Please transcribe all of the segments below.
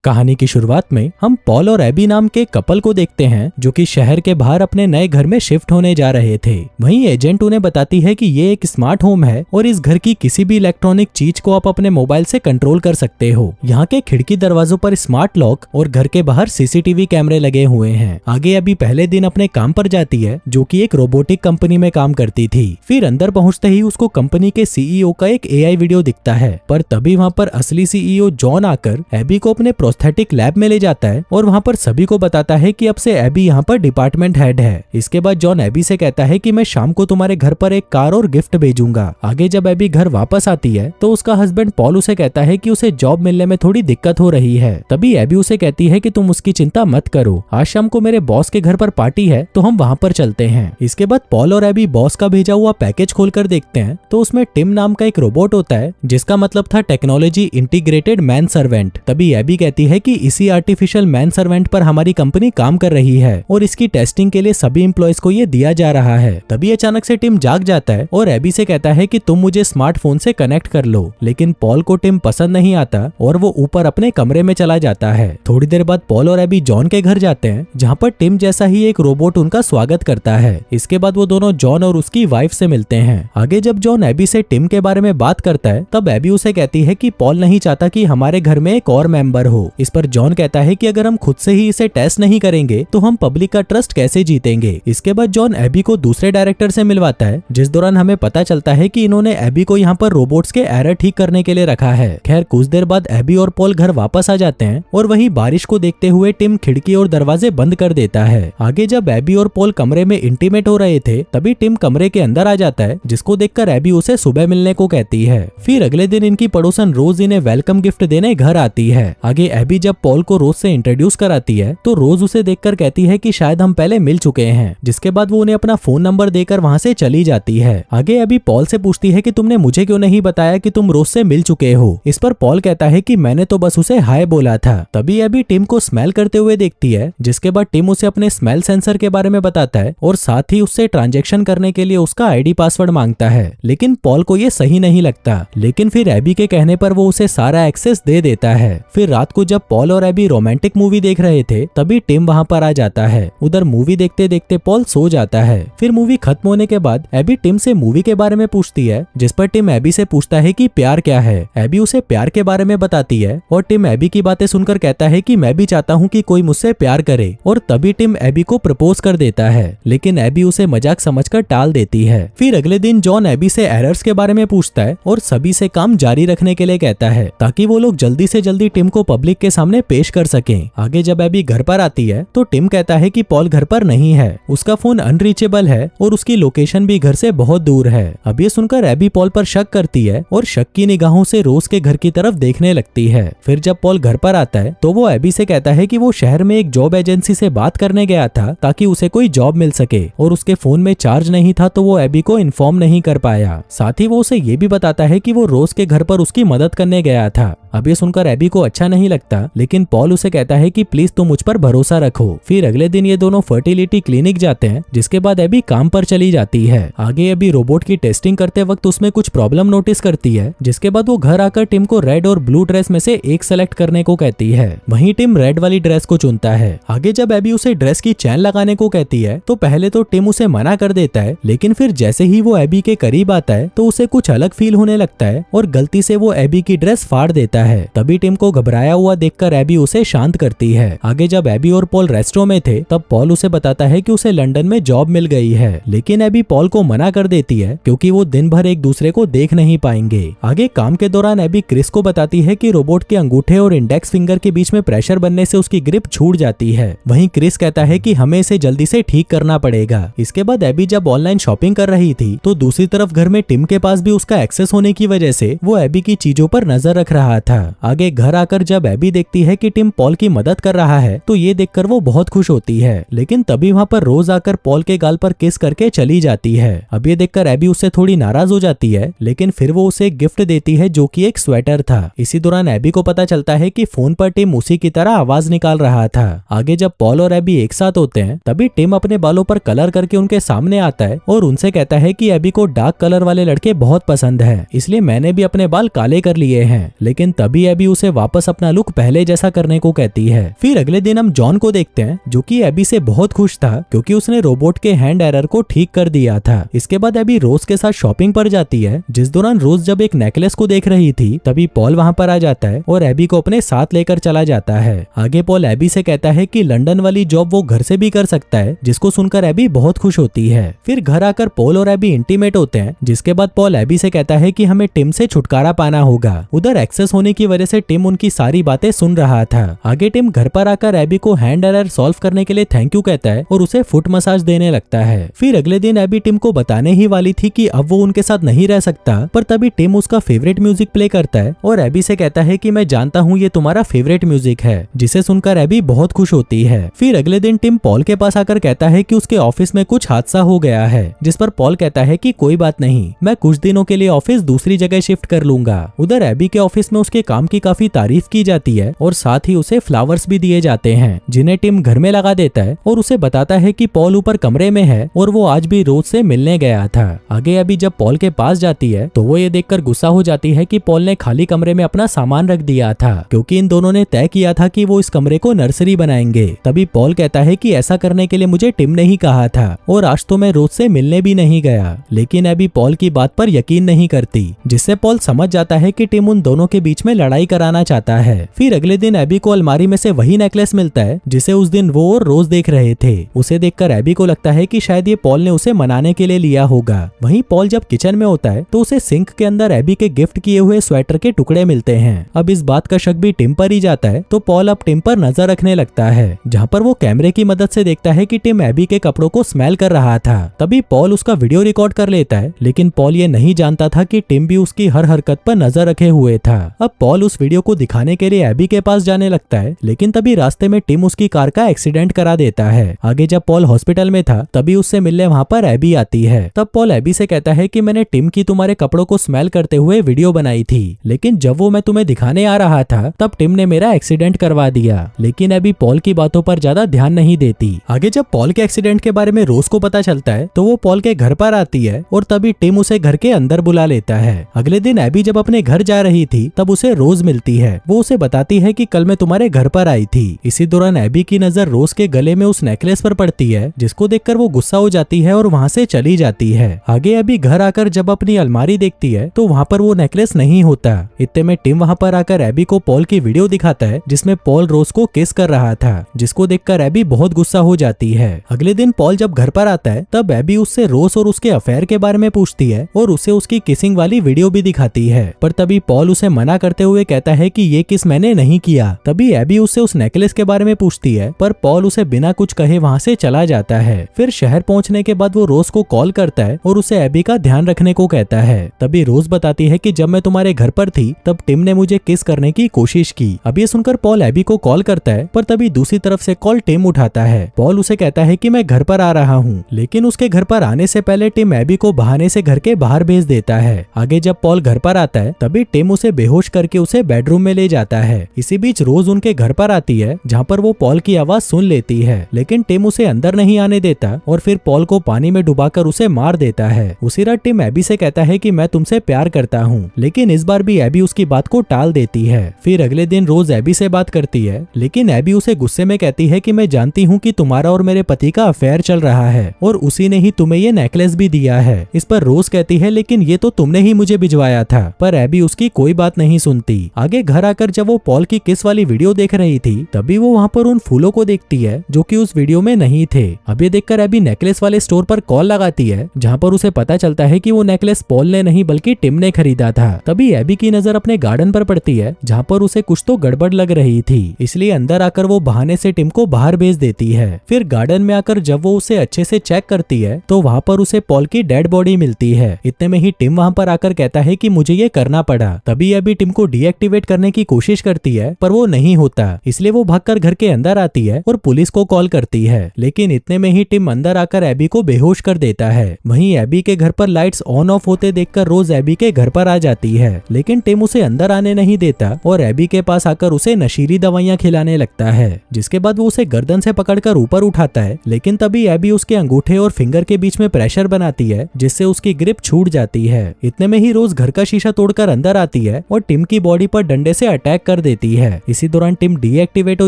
कहानी की शुरुआत में हम पॉल और एबी नाम के कपल को देखते हैं जो कि शहर के बाहर अपने नए घर में शिफ्ट होने जा रहे थे। वहीं एजेंट उन्हें बताती है कि ये एक स्मार्ट होम है और इस घर की किसी भी इलेक्ट्रॉनिक चीज को आप अपने मोबाइल से कंट्रोल कर सकते हो। यहाँ के खिड़की दरवाजों पर स्मार्ट लॉक और घर के बाहर सीसीटीवी कैमरे लगे हुए हैं। आगे एबी पहले दिन अपने काम पर जाती है जो कि एक रोबोटिक कंपनी में काम करती थी। फिर अंदर पहुंचते ही उसको कंपनी के सीईओ का एक एआई वीडियो दिखता है, पर तभी वहाँ पर असली सीईओ जॉन आकर एबी को अपने प्रोस्थेटिक लैब में ले जाता है और वहाँ पर सभी को बताता है कि अब से एबी यहाँ पर डिपार्टमेंट हेड है। इसके बाद जॉन एबी से कहता है कि मैं शाम को तुम्हारे घर पर एक कार और गिफ्ट भेजूंगा। आगे जब एबी घर वापस आती है तो उसका हस्बैंड पॉल उसे कहता है कि उसे जॉब मिलने में थोड़ी दिक्कत हो रही है। तभी एबी उसे कहती है कि तुम उसकी चिंता मत करो, आज शाम को मेरे बॉस के घर पर पार्टी है तो हम वहाँ पर चलते हैं। इसके बाद पॉल और एबी बॉस का भेजा हुआ पैकेज खोलकर देखते हैं तो उसमें टिम नाम का एक रोबोट होता है जिसका मतलब था टेक्नोलॉजी इंटीग्रेटेड मैन सर्वेंट। तभी एबी कहती है कि इसी आर्टिफिशियल मैन सर्वेंट पर हमारी कंपनी काम कर रही है और इसकी टेस्टिंग के लिए सभी एम्प्लॉयज को ये दिया जा रहा है। तभी अचानक से टिम जाग जाता है और एबी से कहता है कि तुम मुझे स्मार्टफोन से कनेक्ट कर लो, लेकिन पॉल को टिम पसंद नहीं आता और वो ऊपर अपने कमरे में चला जाता है। थोड़ी देर बाद पॉल और एबी जॉन के घर जाते हैं जहाँ पर टिम जैसा ही एक रोबोट उनका स्वागत करता है। इसके बाद वो दोनों जॉन और उसकी वाइफ से मिलते हैं। आगे जब जॉन एबी से टिम के बारे में बात करता है तब एबी उसे कहती है कि पॉल नहीं चाहता कि हमारे घर में एक और मेंबर हो। इस पर जॉन कहता है कि अगर हम खुद से ही इसे टेस्ट नहीं करेंगे तो हम पब्लिक का ट्रस्ट कैसे जीतेंगे। इसके बाद जॉन एबी को दूसरे डायरेक्टर से मिलवाता है जिस दौरान हमें पता चलता है कि इन्होंने एबी को यहाँ पर रोबोट्स के एरर ठीक करने के लिए रखा है। खैर कुछ देर बाद एबी और पॉल घर वापस आ जाते हैं और वहीं बारिश को देखते हुए टिम खिड़की और दरवाजे बंद कर देता है। आगे जब एबी और पॉल कमरे में इंटीमेट हो रहे थे तभी टिम कमरे के अंदर आ जाता है जिसको देखकर एबी उसे सुबह मिलने को कहती है। फिर अगले दिन इनकी पड़ोसन रोज इन्हें वेलकम गिफ्ट देने घर आती है। आगे एबी जब पॉल को रोज से इंट्रोड्यूस कराती है तो रोज उसे देखकर कहती है कि शायद हम पहले मिल चुके हैं, जिसके बाद वो उन्हें अपना फोन नंबर देकर वहाँ से चली जाती है। आगे एबी पॉल से पूछती है कि तुमने मुझे क्यों नहीं बताया कि तुम रोज से मिल चुके हो। इस पर पॉल कहता है कि मैंने तो बस उसे हाय बोला था। तभी एबी टिम को स्मेल करते हुए देखती है, जिसके बाद टिम उसे अपने स्मेल सेंसर के बारे में बताता है और साथ ही उससे ट्रांजैक्शन करने के लिए उसका आईडी पासवर्ड मांगता है। लेकिन पॉल को ये सही नहीं लगता, लेकिन फिर एबी के कहने पर वो उसे सारा एक्सेस दे देता है। फिर रात को जब पॉल और एबी रोमांटिक मूवी देख रहे थे तभी टिम वहाँ पर आ जाता है। उधर मूवी देखते देखते पॉल सो जाता है। फिर मूवी खत्म होने के बाद एबी टिम से मूवी के बारे में पूछती है, जिस पर टिम एबी से पूछता है कि प्यार क्या है। एबी उसे प्यार के बारे में बताती है और टिम एबी की बातें सुनकर कहता है कि मैं भी चाहता हूँ कि कोई मुझसे प्यार करे, और तभी टिम एबी को प्रपोज कर देता है, लेकिन एबी उसे मजाक समझकर टाल देती है। फिर अगले दिन जॉन एबी से एरर्स के बारे में पूछता है और सभी से काम जारी रखने के लिए कहता है ताकि वो लोग जल्दी से जल्दी टिम को पब्लिक के सामने पेश कर सकें। आगे जब एबी घर पर आती है तो टिम कहता है कि पॉल घर पर नहीं है, उसका फोन अनरीचेबल है और उसकी लोकेशन भी घर से बहुत दूर है। अब ये सुनकर एबी पॉल पर शक करती है और शक की निगाहों से रोज के घर की तरफ देखने लगती है। फिर जब पॉल घर पर आता है तो वो एबी से कहता है कि वो शहर में एक जॉब एजेंसी से बात करने गया था ताकि उसे कोई जॉब मिल सके, और उसके फोन में चार्ज नहीं था तो वो एबी को इन्फॉर्म नहीं कर पाया। साथ ही वो उसे ये भी बताता है कि वो रोज के घर पर उसकी मदद करने गया था। अब ये सुनकर एबी को अच्छा नहीं लगता, लेकिन पॉल उसे कहता है कि प्लीज तुम मुझ पर भरोसा रखो। फिर अगले दिन ये दोनों फर्टिलिटी क्लिनिक जाते हैं, जिसके बाद एबी काम पर चली जाती है। आगे एबी रोबोट की टेस्टिंग करते वक्त उसमें कुछ प्रॉब्लम नोटिस करती है, जिसके बाद वो घर आकर टिम को रेड और ब्लू ड्रेस में से एक सेलेक्ट करने को कहती है। वहीं टिम रेड वाली ड्रेस को चुनता है। आगे जब एबी उसे ड्रेस की चैन लगाने को कहती है तो पहले तो टिम उसे मना कर देता है, लेकिन फिर जैसे ही वो एबी के करीब आता है तो उसे कुछ अलग फील होने लगता है और गलती से वो एबी की ड्रेस फाड़ देता है। तभी टिम को घबराया हुआ देखकर एबी उसे शांत करती है। आगे जब एबी और पॉल रेस्टोरेंट में थे तब पॉल उसे बताता है कि उसे लंदन में जॉब मिल गई है, लेकिन एबी पॉल को मना कर देती है क्योंकि वो दिन भर एक दूसरे को देख नहीं पाएंगे। आगे काम के दौरान एबी क्रिस को बताती है कि रोबोट के अंगूठे और इंडेक्स फिंगर के बीच में प्रेशर बनने से उसकी ग्रिप छूट जाती है। वहीं क्रिस कहता है कि हमें इसे जल्दी से ठीक करना पड़ेगा। इसके बाद एबी जब ऑनलाइन शॉपिंग कर रही थी तो दूसरी तरफ घर में टिम के पास भी उसका एक्सेस होने की वजह से वो एबी की चीजों पर नजर रख रहा था। आगे घर आकर जब एबी देखती है कि टिम पॉल की मदद कर रहा है तो ये देखकर वो बहुत खुश होती है, लेकिन तभी वहाँ पर रोज आकर पॉल के गाल पर किस करके चली जाती है। अब ये देखकर एबी उससे थोड़ी नाराज हो जाती है, लेकिन फिर वो उसे एक गिफ्ट देती है जो कि एक स्वेटर था। इसी दौरान एबी को पता चलता है कि फोन पर टिम उसी की तरह आवाज निकाल रहा था। आगे जब पॉल और एबी एक साथ होते हैं तभी टिम अपने बालों पर कलर करके उनके सामने आता है और उनसे कहता है कि एबी को डार्क कलर वाले लड़के बहुत पसंद है, इसलिए मैंने भी अपने बाल काले कर लिए हैं। लेकिन तभी एबी उसे वापस अपना लुक पहले जैसा करने को कहती है। फिर अगले दिन हम जॉन को देखते हैं जो कि एबी से बहुत खुश था क्योंकि उसने रोबोट के हैंड एरर को ठीक कर दिया था। इसके बाद एबी रोज के साथ शॉपिंग पर जाती है। जिस दौरान रोज जब एक नेकलेस को देख रही थी तभी पॉल वहां पर आ जाता है और एबी को अपने साथ लेकर चला जाता है। आगे पॉल एबी से कहता है कि लंदन वाली जॉब वो घर से भी कर सकता है, जिसको सुनकर एबी बहुत खुश होती है। फिर घर आकर पॉल और एबी इंटीमेट होते हैं, जिसके बाद पॉल एबी से कहता है कि हमें टिम से छुटकारा पाना होगा। उधर एक्सेस होने की वजह से टिम उनकी सारी बातें सुन रहा था। आगे टिम घर पर आकर एबी को हैंड एरर सॉल्व करने के लिए थैंक यू कहता है और उसे फुट मसाज देने लगता है। फिर अगले दिन एबी टिम को बताने ही वाली थी कि अब वो उनके साथ नहीं रह सकता, पर तभी टिम उसका फेवरेट म्यूजिक प्ले करता है और एबी से कहता है कि मैं जानता हूँ ये तुम्हारा फेवरेट म्यूजिक है, जिसे सुनकर एबी बहुत खुश होती है। फिर अगले दिन टिम पॉल के पास आकर कहता है कि उसके ऑफिस में कुछ हादसा हो गया है, जिस पर पॉल कहता है कि कोई बात नहीं, मैं कुछ दिनों के लिए ऑफिस दूसरी जगह शिफ्ट कर लूंगा। उधर एबी के ऑफिस में उसके काम की काफी तारीफ की जाती है और साथ ही उसे फ्लावर्स भी दिए जाते हैं, जिन्हें टिम घर में लगा देता है और उसे बताता है कि पॉल ऊपर कमरे में है और वो आज भी रोज से मिलने गया था। आगे एबी जब पॉल के पास जाती है तो वो ये देखकर गुस्सा हो जाती है कि पॉल ने खाली कमरे में अपना सामान रख दिया था, क्योंकि इन दोनों ने तय किया था कि वो इस कमरे को नर्सरी बनाएंगे। तभी पॉल कहता है कि ऐसा करने के लिए मुझे टिम ने ही कहा था और आज तो मैं रोज से मिलने भी नहीं गया। लेकिन एबी पॉल की बात पर यकीन नहीं करती, जिससे पॉल समझ जाता है कि टिम उन दोनों के बीच में लड़ाई कराना चाहता है। फिर अगले दिन एबी को अलमारी में से वही नेकलेस मिलता है जिसे उस दिन वो और रोज देख रहे थे। उसे देखकर एबी को लगता है कि शायद ये पॉल ने उसे मनाने के लिए लिया होगा। वहीं पॉल जब किचन में होता है तो उसे सिंक के अंदर एबी के गिफ्ट किए हुए स्वेटर के टुकड़े मिलते हैं। अब इस बात का शक भी टिम पर ही जाता है तो पॉल अब टिम पर नजर रखने लगता है, जहाँ पर वो कैमरे की मदद से देखता है कि टिम एबी के कपड़ों को स्मेल कर रहा था। तभी पॉल उसका वीडियो रिकॉर्ड कर लेता है, लेकिन पॉल ये नहीं जानता था कि टिम भी उसकी हर हरकत पर नजर रखे हुए था। अब पॉल उस वीडियो को दिखाने के लिए एबी के पास जाने लगता है, लेकिन तभी रास्ते में टिम उसकी कार का एक्सीडेंट करा देता है। आगे जब पॉल हॉस्पिटल में था तभी उससे मिलने वहाँ पर एबी आती है। तब पॉल एबी से कहता है कि मैंने टिम की तुम्हारे कपड़ों को स्मेल करते हुए वीडियो बनाई थी, लेकिन जब वो मैं तुम्हें दिखाने आ रहा था तब टिम ने मेरा एक्सीडेंट करवा दिया। लेकिन एबी पॉल की बातों पर ज्यादा ध्यान नहीं देती। आगे जब पॉल के एक्सीडेंट के बारे में रोज को पता चलता है तो वो पॉल के घर पर आती है और तभी टिम उसे घर के अंदर बुला लेता है। अगले दिन एबी जब अपने घर जा रही थी तब उसे रोज मिलती है। वो उसे बताती है कि कल मैं तुम्हारे घर पर आई थी। इसी दौरान एबी की नजर रोज के गले में उस नेकलेस पर पड़ती है, जिसको देखकर वो गुस्सा हो जाती है और वहाँ से चली जाती है। आगे एबी घर आकर जब अपनी अलमारी देखती है तो वहाँ पर वो नेकलेस नहीं होता। इतने में टिम वहाँ पर आकर एबी को पॉल की वीडियो दिखाता है जिसमें पॉल रोज को किस कर रहा था, जिसको देखकर एबी बहुत गुस्सा हो जाती है। अगले दिन पॉल जब घर पर आता है तब एबी उससे रोज और उसके अफेयर के बारे में पूछती है और उसे उसकी किसिंग वाली वीडियो भी दिखाती है, पर तभी पॉल उसे मना करते हुए कहता है कि ये किस मैंने नहीं किया। तभी एबी उससे उस नेकलेस के बारे में पूछती है, पर पॉल उसे बिना कुछ कहे वहाँ से चला जाता है। फिर शहर पहुँचने के बाद वो रोज को कॉल करता है और उसे एबी का ध्यान रखने को कहता है। तभी रोज बताती है कि जब मैं तुम्हारे घर पर थी तब टिम ने मुझे किस करने की कोशिश की। अब ये सुनकर पॉल एबी को कॉल करता है, पर तभी दूसरी तरफ से कॉल टिम उठाता है। पॉल उसे कहता है कि मैं घर पर आ रहा हूँ, लेकिन उसके घर पर आने से पहले टिम एबी को बहाने से घर के बाहर भेज देता है। आगे जब पॉल घर पर आता है तभी टिम उसे बेहोश करके उसे बेडरूम में ले जाता है। इसी बीच रोज उनके घर पर आती है, जहाँ पर वो पॉल की आवाज सुन लेती है, लेकिन टिम उसे अंदर नहीं आने देता और फिर पॉल को पानी में डुबाकर उसे मार देता है। उसी रात टिम एबी से कहता है कि मैं तुमसे प्यार करता हूँ, लेकिन इस बार भी एबी उसकी बात को टाल देती है। फिर अगले दिन रोज एबी से बात करती है, लेकिन एबी उसे गुस्से में कहती है कि मैं जानती हूँ कि तुम्हारा और मेरे पति का अफेयर चल रहा है और उसी ने ही तुम्हें ये नेकलेस भी दिया है। इस पर रोज कहती है लेकिन ये तो तुमने ही मुझे भिजवाया था, पर एबी उसकी कोई बात नहीं सुनती। आगे घर आकर जब वो पॉल की किस वाली वीडियो देख रही थी तभी वो वहाँ पर उन फूलों को देखती है जो कि उस वीडियो में नहीं थे। अब ये देखकर एबी नेकलेस वाले स्टोर पर कॉल लगाती है, जहाँ पर उसे पता चलता है कि वो नेकलेस पॉल ने नहीं बल्कि टिम ने खरीदा था। तभी एबी की नजर अपने गार्डन पर पड़ती है, जहाँ पर उसे कुछ तो गड़बड़ लग रही थी, इसलिए अंदर आकर वो बहाने से टिम को बाहर भेज देती है। फिर गार्डन में आकर जब वो उसे अच्छे से चेक करती है तो वहाँ पर उसे पॉल की डेड बॉडी मिलती है। इतने में ही टिम वहाँ पर आकर कहता है कि मुझे ये करना पड़ा। तभी एबी टिम को डीएक्टिवेट करने की कोशिश करती है, पर वो नहीं होता, इसलिए वो भागकर घर के अंदर आती है और पुलिस को कॉल करती है। लेकिन इतने में ही टिम अंदर आकर एबी को बेहोश कर देता है। वहीं एबी के घर पर लाइट्स ऑन ऑफ होते देखकर रोज एबी के घर पर आ जाती है, लेकिन टिम उसे अंदर आने नहीं देता और एबी के पास आकर उसे नशीली दवाइयां खिलाने लगता है, जिसके बाद वो उसे गर्दन से पकड़कर ऊपर उठाता है। लेकिन तभी एबी उसके अंगूठे और फिंगर के बीच में प्रेशर बनाती है, जिससे उसकी ग्रिप छूट जाती है। इतने में ही रोज घर का शीशा तोड़कर अंदर आती है और टिम टिम की बॉडी पर डंडे से अटैक कर देती है। इसी दौरान टिम डीएक्टिवेट हो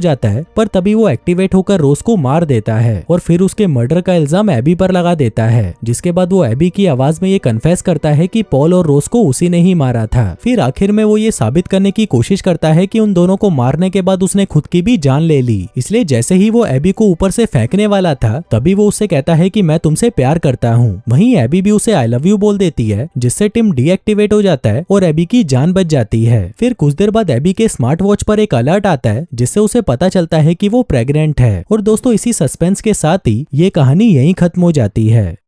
जाता है, पर तभी वो एक्टिवेट होकर रोज को मार देता है और फिर उसके मर्डर का इल्जाम एबी पर लगा देता है। जिसके बाद वो एबी की आवाज में ये कन्फेस करता है कि पॉल और रोज को उसी ने ही मारा था। फिर आखिर में वो ये साबित करने की कोशिश करता है कि उन दोनों को मारने के बाद उसने खुद की भी जान ले ली। इसलिए जैसे ही वो एबी को ऊपर से फेंकने वाला था, तभी वो उससे कहता है कि मैं तुमसे प्यार करता हूँ। वहीं एबी भी उसे आई लव यू बोल देती है, जिससे टिम डीएक्टिवेट हो जाता है और एबी की जान बच जाती है। फिर कुछ देर बाद एबी के स्मार्ट वॉच पर एक अलर्ट आता है, जिससे उसे पता चलता है कि वो प्रेग्नेंट है। और दोस्तों, इसी सस्पेंस के साथ ही ये कहानी यहीं खत्म हो जाती है।